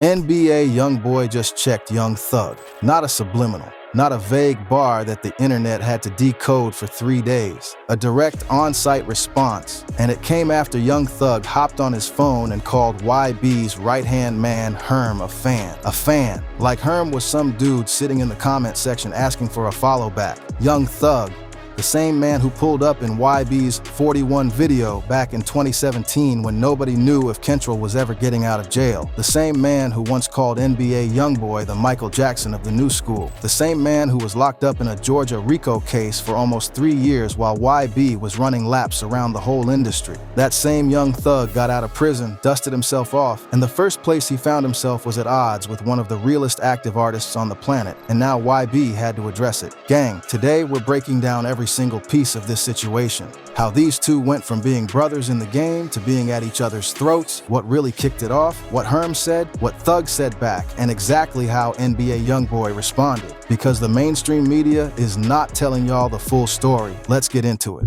NBA Youngboy just checked Young Thug. Not a subliminal, not a vague bar that the internet had to decode for 3 days. A direct on-site response, and it came after Young Thug hopped on his phone and called YB's right-hand man Herm a fan. A fan. Like Herm was some dude sitting in the comment section asking for a follow back. Young Thug, the same man who pulled up in YB's 41 video back in 2017 when nobody knew if Kentrell was ever getting out of jail. The same man who once called NBA Youngboy the Michael Jackson of the new school. The same man who was locked up in a Georgia RICO case for almost 3 years while YB was running laps around the whole industry. That same Young Thug got out of prison, dusted himself off, and the first place he found himself was at odds with one of the realest active artists on the planet, and now YB had to address it. Gang, today we're breaking down every single piece of this situation. How these two went from being brothers in the game to being at each other's throats, what really kicked it off, what Herm said, what Thug said back, and exactly how NBA Youngboy responded. Because the mainstream media is not telling y'all the full story. Let's get into it.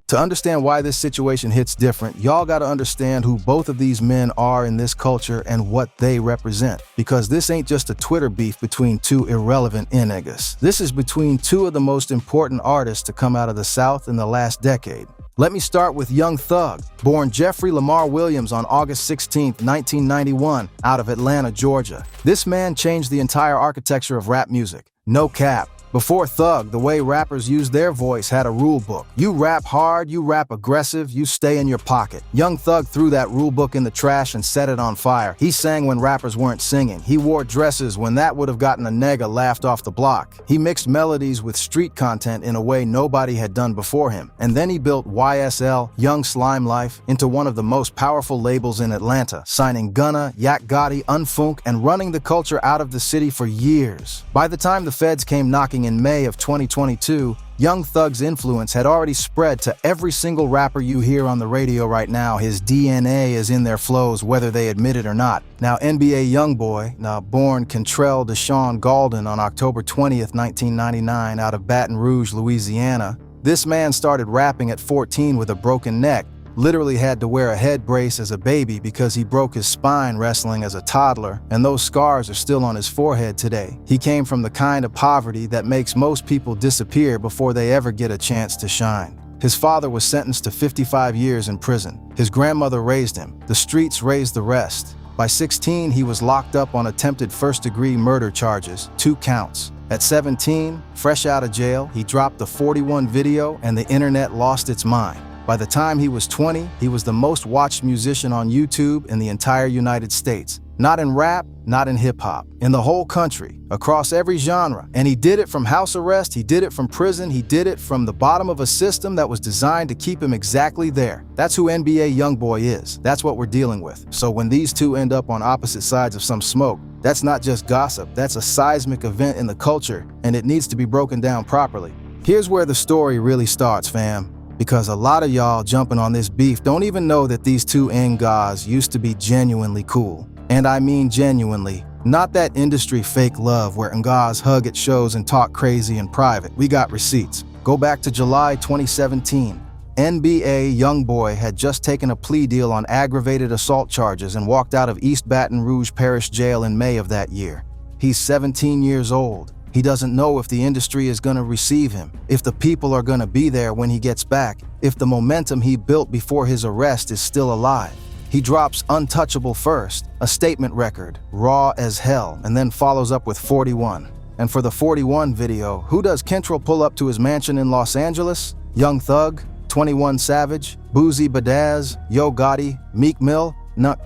To understand why this situation hits different, y'all gotta understand who both of these men are in this culture and what they represent. Because this ain't just a Twitter beef between two irrelevant niggas. This is between two of the most important artists to come out of the South in the last decade. Let me start with Young Thug, born Jeffrey Lamar Williams on August 16, 1991, out of Atlanta, Georgia. This man changed the entire architecture of rap music. No cap. Before Thug, the way rappers used their voice had a rule book. You rap hard, you rap aggressive, you stay in your pocket. Young Thug threw that rule book in the trash and set it on fire. He sang when rappers weren't singing. He wore dresses when that would have gotten a nigga laughed off the block. He mixed melodies with street content in a way nobody had done before him. And then he built YSL, Young Slime Life, into one of the most powerful labels in Atlanta, signing Gunna, Yak Gotti, Unfunk, and running the culture out of the city for years. By the time the feds came knocking in May of 2022, Young Thug's influence had already spread to every single rapper you hear on the radio right now. His DNA is in their flows, whether they admit it or not. Now, NBA Youngboy, born Kentrell Deshaun Gaulden on October 20th, 1999, out of Baton Rouge, Louisiana, this man started rapping at 14 with a broken neck. Literally had to wear a head brace as a baby because he broke his spine wrestling as a toddler, and those scars are still on his forehead today. He came from the kind of poverty that makes most people disappear before they ever get a chance to shine. His father was sentenced to 55 years in prison. His grandmother raised him. The streets raised the rest. By 16, he was locked up on attempted first-degree murder charges, 2 counts. At 17, fresh out of jail, he dropped the 41 video and the internet lost its mind. By the time he was 20, he was the most watched musician on YouTube in the entire United States. Not in rap, not in hip-hop. In the whole country, across every genre. And he did it from house arrest, he did it from prison, he did it from the bottom of a system that was designed to keep him exactly there. That's who NBA Youngboy is. That's what we're dealing with. So when these two end up on opposite sides of some smoke, that's not just gossip, that's a seismic event in the culture, and it needs to be broken down properly. Here's where the story really starts, fam. Because a lot of y'all jumping on this beef don't even know that these two niggas used to be genuinely cool. And I mean genuinely. Not that industry fake love where niggas hug at shows and talk crazy in private. We got receipts. Go back to July 2017. NBA Youngboy had just taken a plea deal on aggravated assault charges and walked out of East Baton Rouge Parish Jail in May of that year. He's 17 years old. He doesn't know if the industry is gonna receive him, if the people are gonna be there when he gets back, if the momentum he built before his arrest is still alive. He drops Untouchable first, a statement record, raw as hell, and then follows up with 41. And for the 41 video, who does Kentrell pull up to his mansion in Los Angeles? Young Thug, 21 Savage, Boozy Badazz, Yo Gotti, Meek Mill.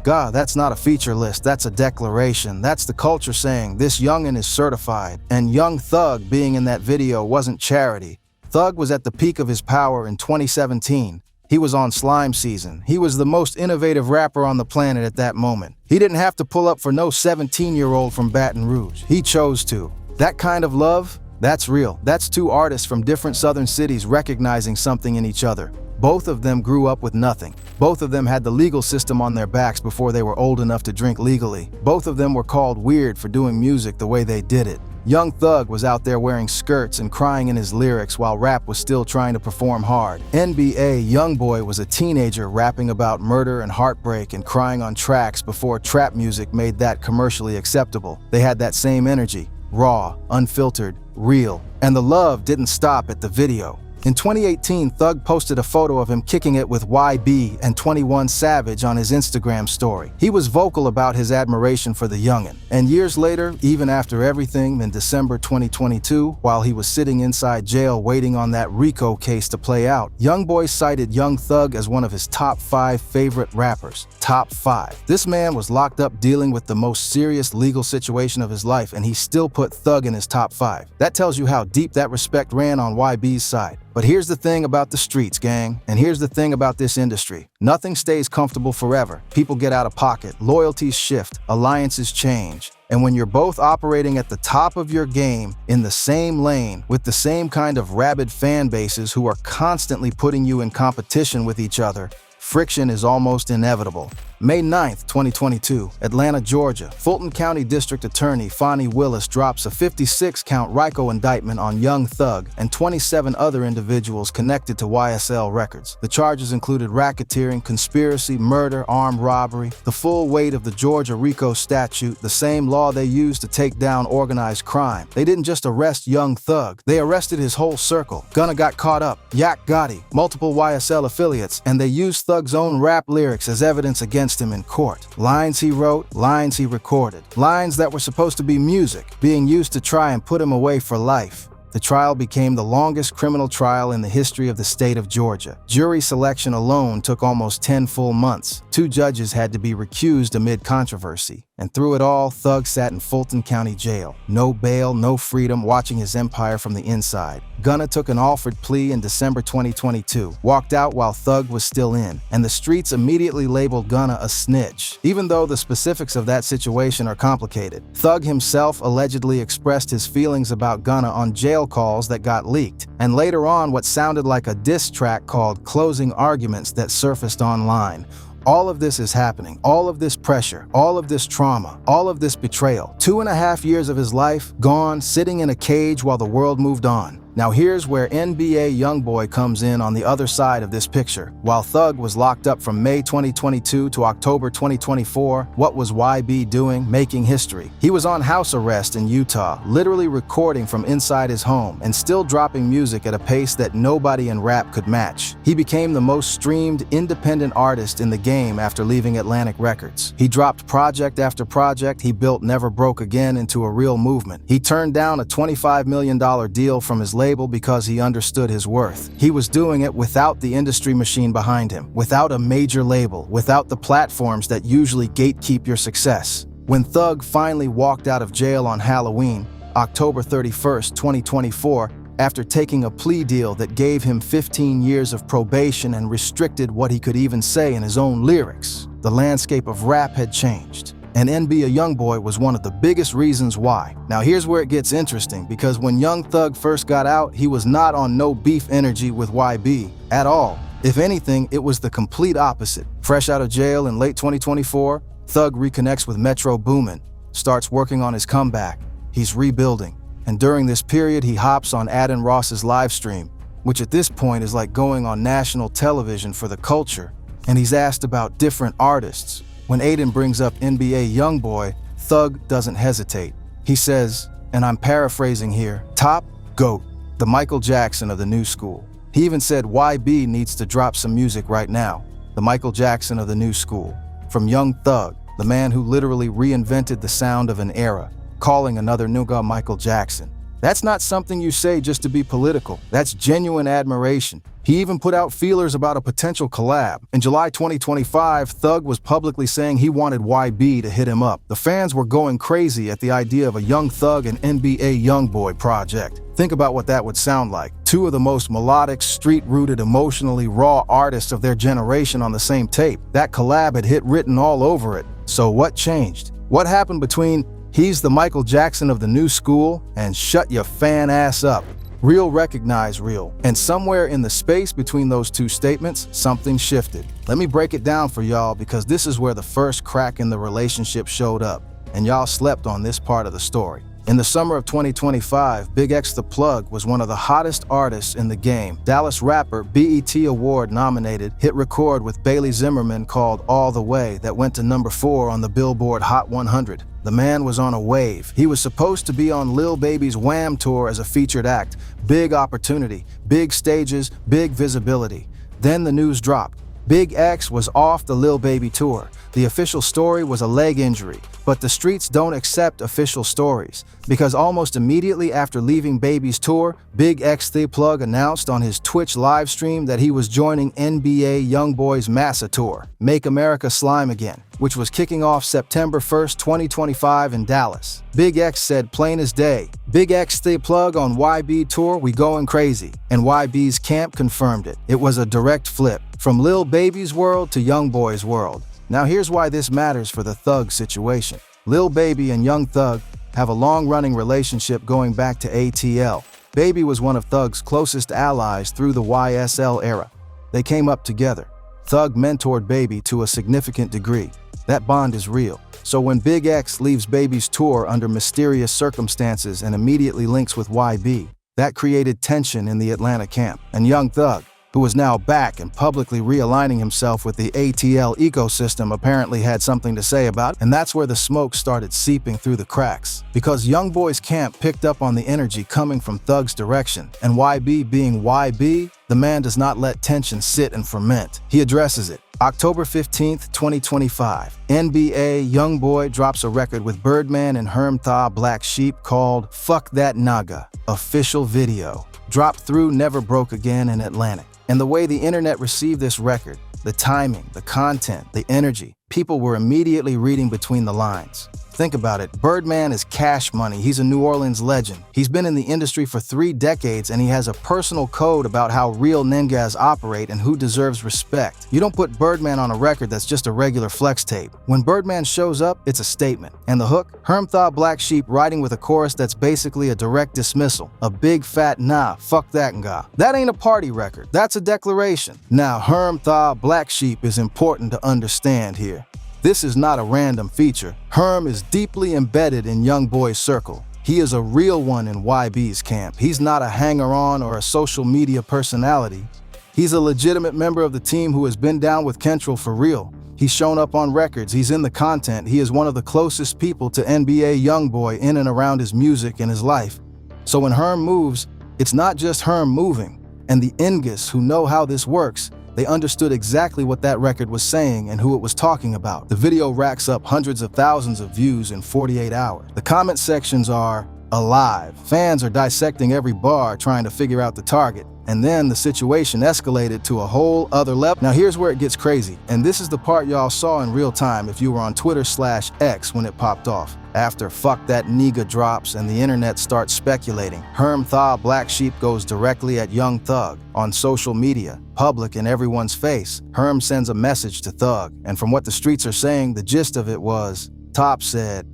God, that's not a feature list, that's a declaration. That's the culture saying this youngin' is certified. And Young Thug being in that video wasn't charity. Thug was at the peak of his power in 2017. He was on slime season. He was the most innovative rapper on the planet at that moment. He didn't have to pull up for no 17-year-old from Baton Rouge. He chose to. That kind of love, that's real. That's two artists from different southern cities recognizing something in each other. Both of them grew up with nothing. Both of them had the legal system on their backs before they were old enough to drink legally. Both of them were called weird for doing music the way they did it. Young Thug was out there wearing skirts and crying in his lyrics while rap was still trying to perform hard. NBA Youngboy was a teenager rapping about murder and heartbreak and crying on tracks before trap music made that commercially acceptable. They had that same energy, raw, unfiltered, real, and the love didn't stop at the video. In 2018, Thug posted a photo of him kicking it with YB and 21 Savage on his Instagram story. He was vocal about his admiration for the youngin'. And years later, even after everything, in December 2022, while he was sitting inside jail waiting on that RICO case to play out, Youngboy cited Young Thug as one of his top 5 favorite rappers. Top 5. This man was locked up dealing with the most serious legal situation of his life, and he still put Thug in his top 5. That tells you how deep that respect ran on YB's side. But here's the thing about the streets, gang, and here's the thing about this industry. Nothing stays comfortable forever. People get out of pocket, loyalties shift, alliances change. And when you're both operating at the top of your game, in the same lane, with the same kind of rabid fan bases who are constantly putting you in competition with each other, friction is almost inevitable. May 9th, 2022, Atlanta, Georgia. Fulton County District Attorney Fonnie Willis drops a 56-count RICO indictment on Young Thug and 27 other individuals connected to YSL Records. The charges included racketeering, conspiracy, murder, armed robbery, the full weight of the Georgia RICO statute, the same law they used to take down organized crime. They didn't just arrest Young Thug, they arrested his whole circle. Gunna got caught up, Yak Gotti, multiple YSL affiliates, and they used Thug's own rap lyrics as evidence against him in court. Lines he wrote, lines he recorded. Lines that were supposed to be music, being used to try and put him away for life. The trial became the longest criminal trial in the history of the state of Georgia. Jury selection alone took almost 10 full months. 2 judges had to be recused amid controversy. And through it all, Thug sat in Fulton County Jail. No bail, no freedom, watching his empire from the inside. Gunna took an offered plea in December 2022, walked out while Thug was still in, and the streets immediately labeled Gunna a snitch. Even though the specifics of that situation are complicated, Thug himself allegedly expressed his feelings about Gunna on jail calls that got leaked, and later on what sounded like a diss track called Closing Arguments that surfaced online. All of this is happening, all of this pressure, all of this trauma, all of this betrayal. 2.5 years of his life gone, sitting in a cage while the world moved on. Now here's where NBA Youngboy comes in on the other side of this picture. While Thug was locked up from May 2022 to October 2024, what was YB doing? Making history. He was on house arrest in Utah, literally recording from inside his home and still dropping music at a pace that nobody in rap could match. He became the most streamed independent artist in the game after leaving Atlantic Records. He dropped project after project. He built Never Broke Again into a real movement. He turned down a $25 million deal from his label because he understood his worth. He was doing it without the industry machine behind him, without a major label, without the platforms that usually gatekeep your success. When Thug finally walked out of jail on Halloween, October 31st, 2024, after taking a plea deal that gave him 15 years of probation and restricted what he could even say in his own lyrics, the landscape of rap had changed. And NBA Youngboy was one of the biggest reasons why. Now here's where it gets interesting, because when Young Thug first got out, he was not on no beef energy with YB at all. If anything, it was the complete opposite. Fresh out of jail in late 2024, Thug reconnects with Metro Boomin, starts working on his comeback. He's rebuilding. And during this period, he hops on Adin Ross's live stream, which at this point is like going on national television for the culture. And he's asked about different artists. When Aiden brings up NBA Youngboy, Thug doesn't hesitate. He says, and I'm paraphrasing here, top GOAT, the Michael Jackson of the new school. He even said YB needs to drop some music right now, the Michael Jackson of the new school. From Young Thug, the man who literally reinvented the sound of an era, calling another nigga Michael Jackson. That's not something you say just to be political. That's genuine admiration. He even put out feelers about a potential collab. In July 2025, Thug was publicly saying he wanted YB to hit him up. The fans were going crazy at the idea of a Young Thug and NBA Youngboy project. Think about what that would sound like. 2 of the most melodic, street-rooted, emotionally raw artists of their generation on the same tape. That collab had hit written all over it. So what changed? What happened between "He's the Michael Jackson of the new school" and "Shut your fan ass up"? Real recognize real. And somewhere in the space between those 2 statements, something shifted. Let me break it down for y'all, because this is where the first crack in the relationship showed up, and y'all slept on this part of the story. In the summer of 2025, Big X The Plug was one of the hottest artists in the game. Dallas rapper, BET Award nominated, hit record with Bailey Zimmerman called All the Way that went to number 4 on the Billboard Hot 100. The man was on a wave. He was supposed to be on Lil Baby's Wham tour as a featured act. Big opportunity, big stages, big visibility. Then the news dropped. Big X was off the Lil Baby tour. The official story was a leg injury, but the streets don't accept official stories, because almost immediately after leaving Baby's tour, Big X The Plug announced on his Twitch livestream that he was joining NBA Youngboy's Massa Tour, Make America Slime Again, which was kicking off September 1st, 2025 in Dallas. Big X said plain as day, Big X The Plug on YB tour, we going crazy, and YB's camp confirmed it. It was a direct flip, from Lil Baby's world to Youngboy's world. Now here's why this matters for the Thug situation. Lil Baby and Young Thug have a long-running relationship going back to ATL. Baby was one of Thug's closest allies through the YSL era. They came up together. Thug mentored Baby to a significant degree. That bond is real. So when Big X leaves Baby's tour under mysterious circumstances and immediately links with YB, that created tension in the Atlanta camp. And Young Thug, who was now back and publicly realigning himself with the ATL ecosystem, apparently had something to say about it, and that's where the smoke started seeping through the cracks. Because Youngboy's camp picked up on the energy coming from Thug's direction, and YB being YB, the man does not let tension sit and ferment. He addresses it. October 15th, 2025, NBA Youngboy drops a record with Birdman and Hermthaw Black Sheep called Fuck That Naga, official video. Dropped through Never Broke Again in Atlantic. And the way the internet received this record, the timing, the content, the energy, people were immediately reading between the lines. Think about it, Birdman is cash money. He's a New Orleans legend. He's been in the industry for 3 decades and he has a personal code about how real ninjas operate and who deserves respect. You don't put Birdman on a record that's just a regular flex tape. When Birdman shows up, it's a statement. And the hook? Hermthaw Black Sheep riding with a chorus that's basically a direct dismissal. A big fat nah, fuck that nga. That ain't a party record, that's a declaration. Now, Hermthaw Black Sheep is important to understand here. This is not a random feature. Herm is deeply embedded in Youngboy's circle. He is a real one in YB's camp. He's not a hanger-on or a social media personality. He's a legitimate member of the team who has been down with Kentrell for real. He's shown up on records, he's in the content, he is one of the closest people to NBA Youngboy in and around his music and his life. So when Herm moves, it's not just Herm moving. And the Ingus who know how this works, they understood exactly what that record was saying and who it was talking about. The video racks up hundreds of thousands of views in 48 hours. The comment sections are alive. Fans are dissecting every bar trying to figure out the target. And then the situation escalated to a whole other level. Now here's where it gets crazy. And this is the part y'all saw in real time if you were on Twitter/X when it popped off. After Fuck That Nigga drops and the internet starts speculating, Hermthaw Black Sheep goes directly at Young Thug. On social media, public in everyone's face, Herm sends a message to Thug. And from what the streets are saying, the gist of it was, Top said,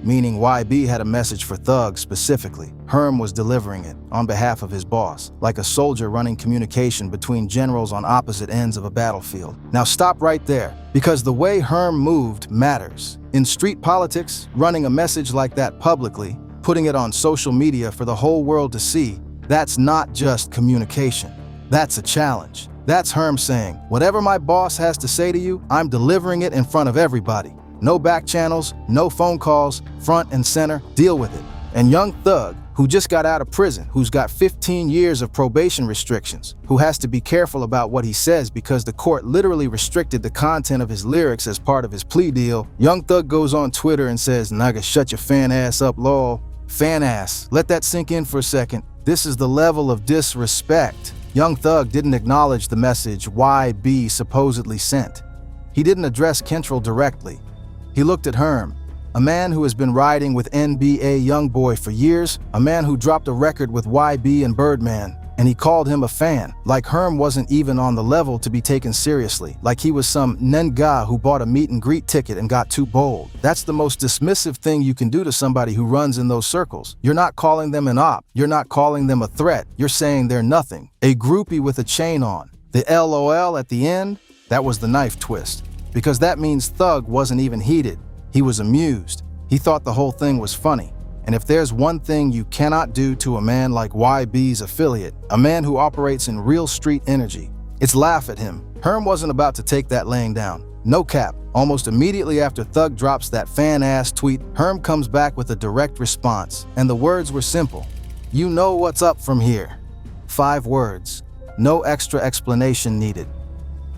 meaning YB had a message for Thug specifically. Herm was delivering it on behalf of his boss, like a soldier running communication between generals on opposite ends of a battlefield. Now stop right there, because the way Herm moved matters. In street politics, running a message like that publicly, putting it on social media for the whole world to see, that's not just communication. That's a challenge. That's Herm saying, whatever my boss has to say to you, I'm delivering it in front of everybody. No back channels, no phone calls, front and center, deal with it. And Young Thug, who just got out of prison, who's got 15 years of probation restrictions, who has to be careful about what he says because the court literally restricted the content of his lyrics as part of his plea deal. Young Thug goes on Twitter and says, "Naga, shut your fan ass up, lol." Fan ass. Let that sink in for a second. This is the level of disrespect. Young Thug didn't acknowledge the message YB supposedly sent. He didn't address Kentrell directly. He looked at Herm, a man who has been riding with NBA Youngboy for years, a man who dropped a record with YB and Birdman, and he called him a fan, like Herm wasn't even on the level to be taken seriously, like he was some nenga who bought a meet and greet ticket and got too bold. That's the most dismissive thing you can do to somebody who runs in those circles. You're not calling them an op, you're not calling them a threat, you're saying they're nothing. A groupie with a chain on. The LOL at the end, that was the knife twist. Because that means Thug wasn't even heated. He was amused. He thought the whole thing was funny. And if there's one thing you cannot do to a man like YB's affiliate, a man who operates in real street energy, it's laugh at him. Herm wasn't about to take that laying down. No cap. Almost immediately after Thug drops that fan-ass tweet, Herm comes back with a direct response, and the words were simple. You know what's up from here. 5 words. No extra explanation needed.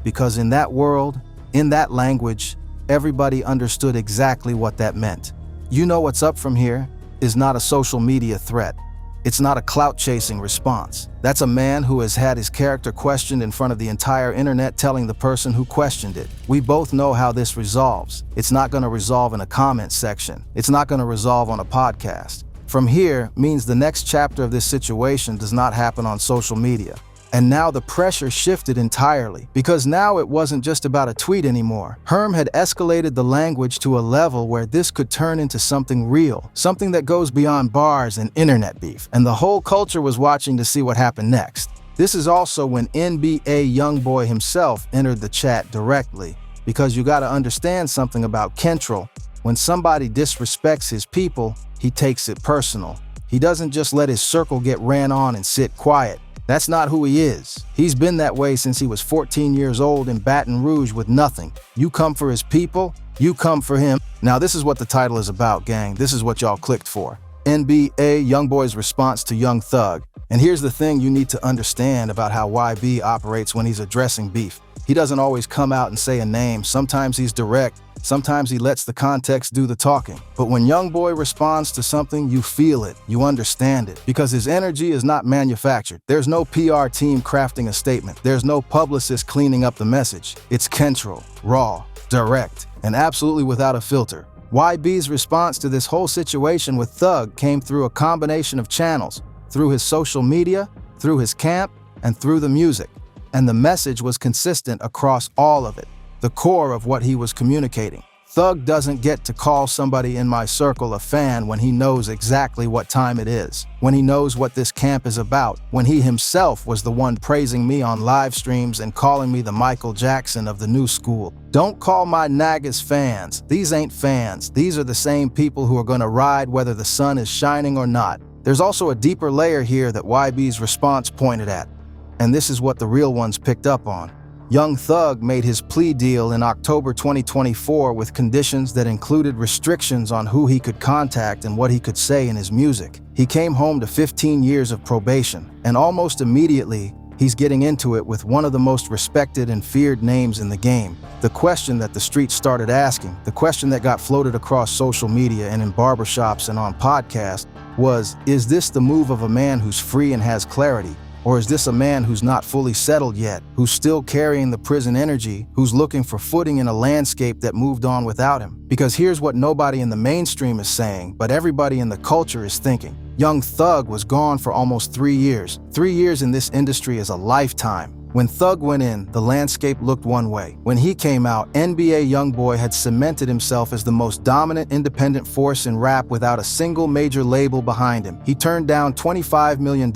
Because in that world, in that language, everybody understood exactly what that meant. You know what's up from here is not a social media threat. It's not a clout-chasing response. That's a man who has had his character questioned in front of the entire internet, telling the person who questioned it. We both know how this resolves. It's not going to resolve in a comment section. It's not going to resolve on a podcast. From here means the next chapter of this situation does not happen on social media. And now the pressure shifted entirely, because now it wasn't just about a tweet anymore. Herm had escalated the language to a level where this could turn into something real, something that goes beyond bars and internet beef, and the whole culture was watching to see what happened next. This is also when NBA Youngboy himself entered the chat directly, because you gotta understand something about Kentrell. When somebody disrespects his people, he takes it personal. He doesn't just let his circle get ran on and sit quiet. That's not who he is. He's been that way since he was 14 years old in Baton Rouge with nothing. You come for his people, you come for him. Now this is what the title is about, gang. This is what y'all clicked for. NBA Youngboy's response to Young Thug. And here's the thing you need to understand about how YB operates when he's addressing beef. He doesn't always come out and say a name. Sometimes he's direct. Sometimes he lets the context do the talking. But when Youngboy responds to something, you feel it, you understand it, because his energy is not manufactured. There's no PR team crafting a statement. There's no publicist cleaning up the message. It's Kentrell, raw, direct, and absolutely without a filter. YB's response to this whole situation with Thug came through a combination of channels, through his social media, through his camp, and through the music. And the message was consistent across all of it. The core of what he was communicating. Thug doesn't get to call somebody in my circle a fan when he knows exactly what time it is, when he knows what this camp is about, when he himself was the one praising me on live streams and calling me the Michael Jackson of the new school. Don't call my niggas fans. These ain't fans. These are the same people who are gonna ride whether the sun is shining or not. There's also a deeper layer here that YB's response pointed at, and this is what the real ones picked up on. Young Thug made his plea deal in October 2024 with conditions that included restrictions on who he could contact and what he could say in his music. He came home to 15 years of probation, and almost immediately, he's getting into it with one of the most respected and feared names in the game. The question that the streets started asking, the question that got floated across social media and in barbershops and on podcasts was, is this the move of a man who's free and has clarity? Or is this a man who's not fully settled yet, who's still carrying the prison energy, who's looking for footing in a landscape that moved on without him? Because here's what nobody in the mainstream is saying, but everybody in the culture is thinking. Young Thug was gone for almost 3 years. 3 years in this industry is a lifetime. When Thug went in, the landscape looked one way. When he came out, NBA Youngboy had cemented himself as the most dominant independent force in rap without a single major label behind him. He turned down $25 million.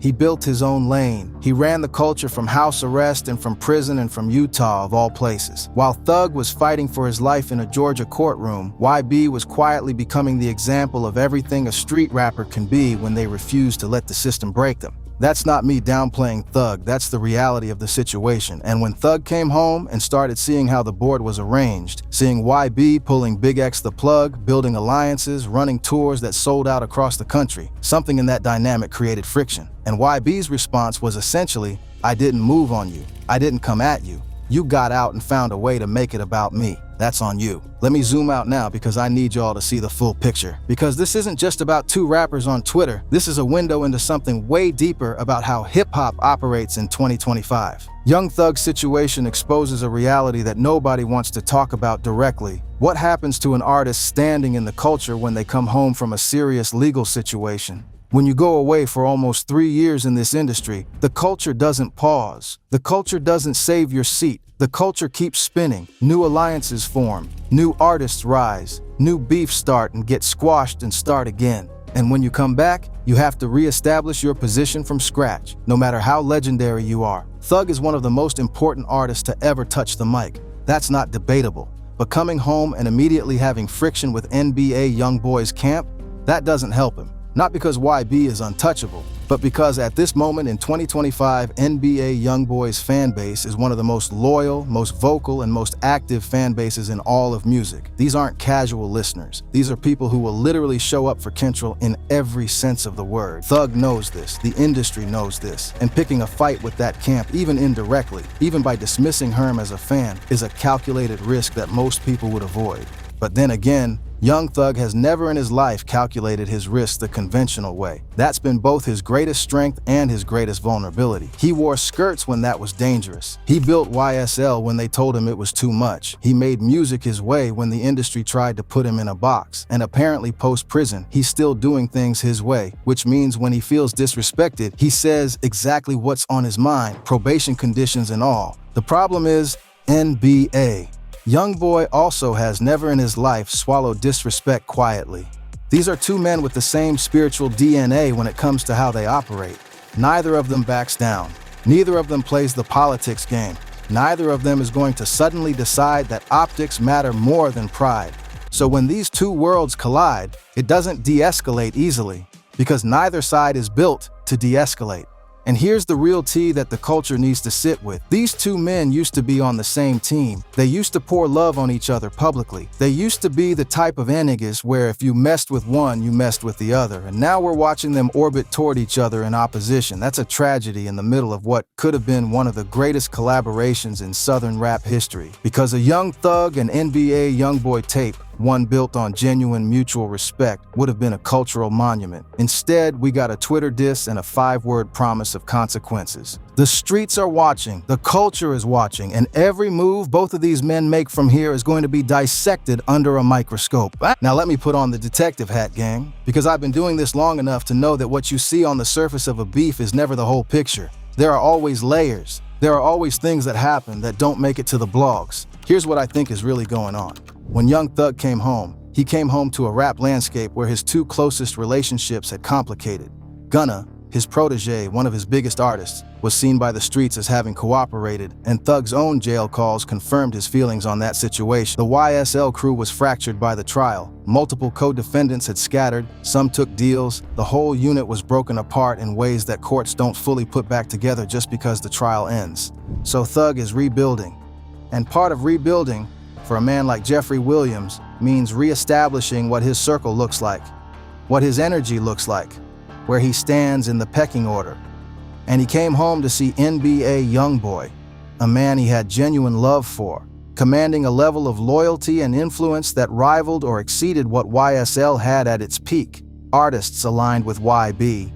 He built his own lane. He ran the culture from house arrest and from prison and from Utah, of all places. While Thug was fighting for his life in a Georgia courtroom, YB was quietly becoming the example of everything a street rapper can be when they refuse to let the system break them. That's not me downplaying Thug, that's the reality of the situation. And when Thug came home and started seeing how the board was arranged, seeing YB pulling Big X the plug, building alliances, running tours that sold out across the country, something in that dynamic created friction. And YB's response was essentially, I didn't move on you, I didn't come at you. You got out and found a way to make it about me. That's on you. Let me zoom out now because I need y'all to see the full picture. Because this isn't just about 2 rappers on Twitter. This is a window into something way deeper about how hip-hop operates in 2025. Young Thug's situation exposes a reality that nobody wants to talk about directly. What happens to an artist standing in the culture when they come home from a serious legal situation? When you go away for almost 3 years in this industry, the culture doesn't pause. The culture doesn't save your seat. The culture keeps spinning. New alliances form. New artists rise. New beefs start and get squashed and start again. And when you come back, you have to reestablish your position from scratch, no matter how legendary you are. Thug is one of the most important artists to ever touch the mic. That's not debatable. But coming home and immediately having friction with NBA Youngboy's camp, That doesn't help him. Not because YB is untouchable, but because at this moment in 2025, NBA Youngboy's fan base is one of the most loyal, most vocal, and most active fan bases in all of music. These aren't casual listeners. These are people who will literally show up for Kentrell in every sense of the word. Thug knows this, the industry knows this, and picking a fight with that camp, even indirectly, even by dismissing Herm as a fan, is a calculated risk that most people would avoid. But then again, Young Thug has never in his life calculated his risks the conventional way. That's been both his greatest strength and his greatest vulnerability. He wore skirts when that was dangerous. He built YSL when they told him it was too much. He made music his way when the industry tried to put him in a box. And apparently post-prison, he's still doing things his way, which means when he feels disrespected, he says exactly what's on his mind, probation conditions and all. The problem is NBA. Youngboy also has never in his life swallowed disrespect quietly. These are two men with the same spiritual DNA when it comes to how they operate. Neither of them backs down. Neither of them plays the politics game. Neither of them is going to suddenly decide that optics matter more than pride. So when these two worlds collide, it doesn't de-escalate easily, because neither side is built to de-escalate. And here's the real tea that the culture needs to sit with. These two men used to be on the same team. They used to pour love on each other publicly. They used to be the type of niggas where if you messed with one, you messed with the other. And now we're watching them orbit toward each other in opposition. That's a tragedy in the middle of what could have been one of the greatest collaborations in Southern rap history. Because a Young Thug and NBA Youngboy tape, one built on genuine mutual respect, would have been a cultural monument. Instead, we got a Twitter diss and a 5-word promise of consequences. The streets are watching, the culture is watching, and every move both of these men make from here is going to be dissected under a microscope. Now let me put on the detective hat, gang, because I've been doing this long enough to know that what you see on the surface of a beef is never the whole picture. There are always layers. There are always things that happen that don't make it to the blogs. Here's what I think is really going on. When Young Thug came home, he came home to a rap landscape where his two closest relationships had complicated. Gunna, his protege, one of his biggest artists, was seen by the streets as having cooperated, and Thug's own jail calls confirmed his feelings on that situation. The YSL crew was fractured by the trial. Multiple co-defendants had scattered, some took deals, the whole unit was broken apart in ways that courts don't fully put back together just because the trial ends. So Thug is rebuilding. And part of rebuilding, for a man like Jeffrey Williams, means reestablishing what his circle looks like, what his energy looks like, where he stands in the pecking order. And he came home to see NBA Youngboy, a man he had genuine love for, commanding a level of loyalty and influence that rivaled or exceeded what YSL had at its peak. Artists aligned with YB,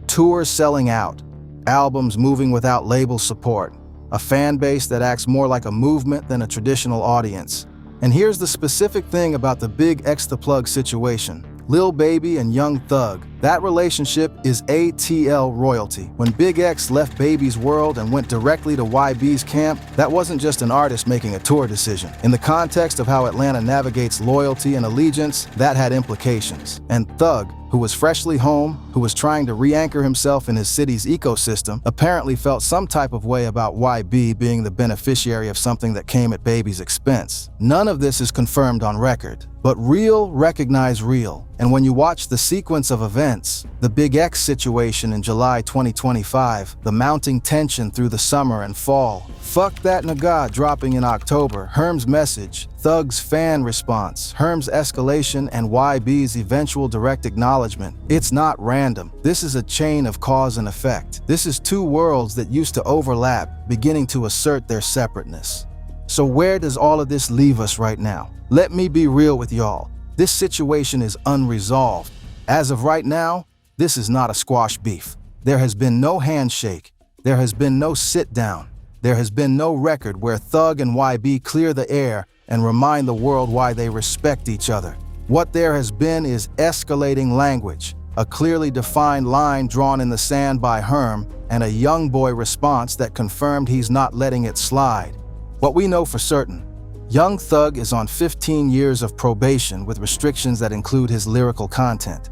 tours selling out, albums moving without label support, a fan base that acts more like a movement than a traditional audience. And here's the specific thing about the Big X the Plug situation. Lil Baby and Young Thug, that relationship is ATL royalty. When Big X left Baby's world and went directly to YB's camp, that wasn't just an artist making a tour decision. In the context of how Atlanta navigates loyalty and allegiance, that had implications. And Thug, who was freshly home, who was trying to re-anchor himself in his city's ecosystem, apparently felt some type of way about YB being the beneficiary of something that came at Baby's expense. None of this is confirmed on record, but real recognize real. And when you watch the sequence of events, the Big X situation in July 2025, the mounting tension through the summer and fall, Fuck That Nigga dropping in October, Herm's message, Thug's fan response, Herm's escalation, and YB's eventual direct acknowledgement, it's not random. This is a chain of cause and effect. This is two worlds that used to overlap, beginning to assert their separateness. So where does all of this leave us right now? Let me be real with y'all. This situation is unresolved. As of right now, this is not a squash beef. There has been no handshake. There has been no sit down. There has been no record where Thug and YB clear the air and remind the world why they respect each other. What there has been is escalating language, a clearly defined line drawn in the sand by Herm, and a Youngboy response that confirmed he's not letting it slide. What we know for certain, Young Thug is on 15 years of probation with restrictions that include his lyrical content.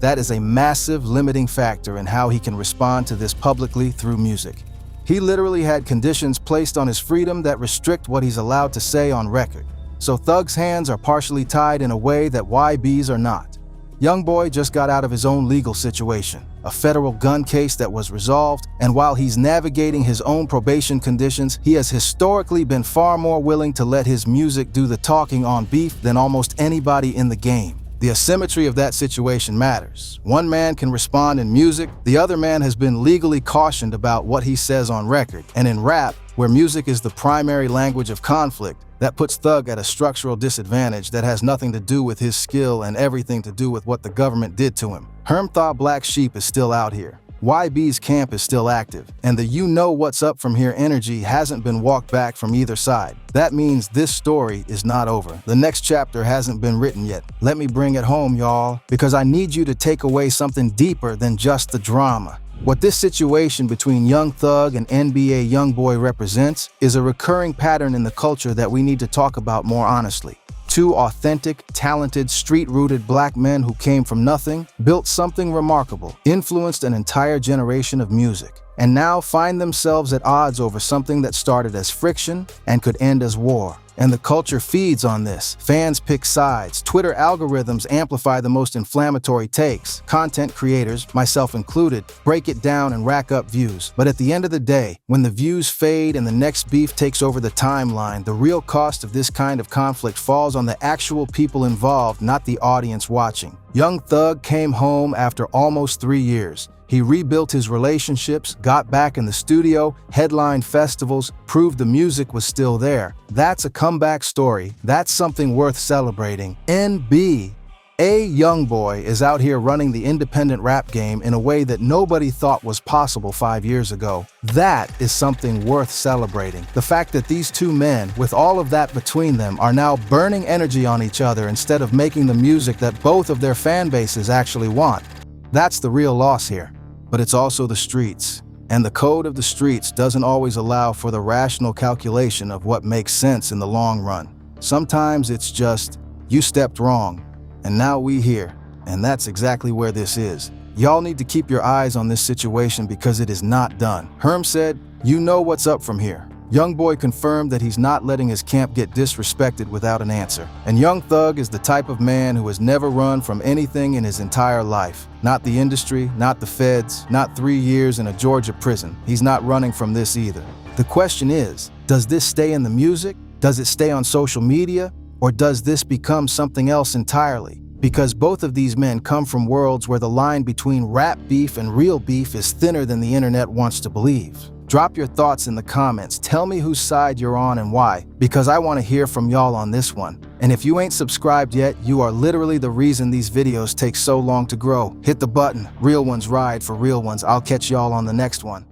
That is a massive limiting factor in how he can respond to this publicly through music. He literally had conditions placed on his freedom that restrict what he's allowed to say on record. So Thug's hands are partially tied in a way that YB's are not. Youngboy just got out of his own legal situation, a federal gun case that was resolved, and while he's navigating his own probation conditions, he has historically been far more willing to let his music do the talking on beef than almost anybody in the game. The asymmetry of that situation matters. One man can respond in music, the other man has been legally cautioned about what he says on record. And in rap, where music is the primary language of conflict, that puts Thug at a structural disadvantage that has nothing to do with his skill and everything to do with what the government did to him. Herm Thaw Black Sheep is still out here. YB's camp is still active, and the you know what's up from here energy hasn't been walked back from either side. That means this story is not over. The next chapter hasn't been written yet. Let me bring it home, y'all, because I need you to take away something deeper than just the drama. What this situation between Young Thug and NBA Youngboy represents is a recurring pattern in the culture that we need to talk about more honestly. Two authentic, talented, street-rooted black men who came from nothing, built something remarkable, influenced an entire generation of music, and now find themselves at odds over something that started as friction and could end as war. And the culture feeds on this. Fans pick sides. Twitter algorithms amplify the most inflammatory takes. Content creators, myself included, break it down and rack up views. But at the end of the day, when the views fade and the next beef takes over the timeline, the real cost of this kind of conflict falls on the actual people involved, not the audience watching. Young Thug came home after almost 3 years. He rebuilt his relationships, got back in the studio, headlined festivals, proved the music was still there. That's a comeback story. That's something worth celebrating. NBA Youngboy is out here running the independent rap game in a way that nobody thought was possible 5 years ago. That is something worth celebrating. The fact that these two men, with all of that between them, are now burning energy on each other instead of making the music that both of their fan bases actually want. That's the real loss here. But it's also the streets. And the code of the streets doesn't always allow for the rational calculation of what makes sense in the long run. Sometimes it's just, you stepped wrong, and now we here. And that's exactly where this is. Y'all need to keep your eyes on this situation because it is not done. Herm said, you know what's up from here. Youngboy confirmed that he's not letting his camp get disrespected without an answer. And Young Thug is the type of man who has never run from anything in his entire life. Not the industry, not the feds, not 3 years in a Georgia prison. He's not running from this either. The question is, does this stay in the music? Does it stay on social media? Or does this become something else entirely? Because both of these men come from worlds where the line between rap beef and real beef is thinner than the internet wants to believe. Drop your thoughts in the comments. Tell me whose side you're on and why, because I want to hear from y'all on this one. And if you ain't subscribed yet, you are literally the reason these videos take so long to grow. Hit the button. Real ones ride for real ones. I'll catch y'all on the next one.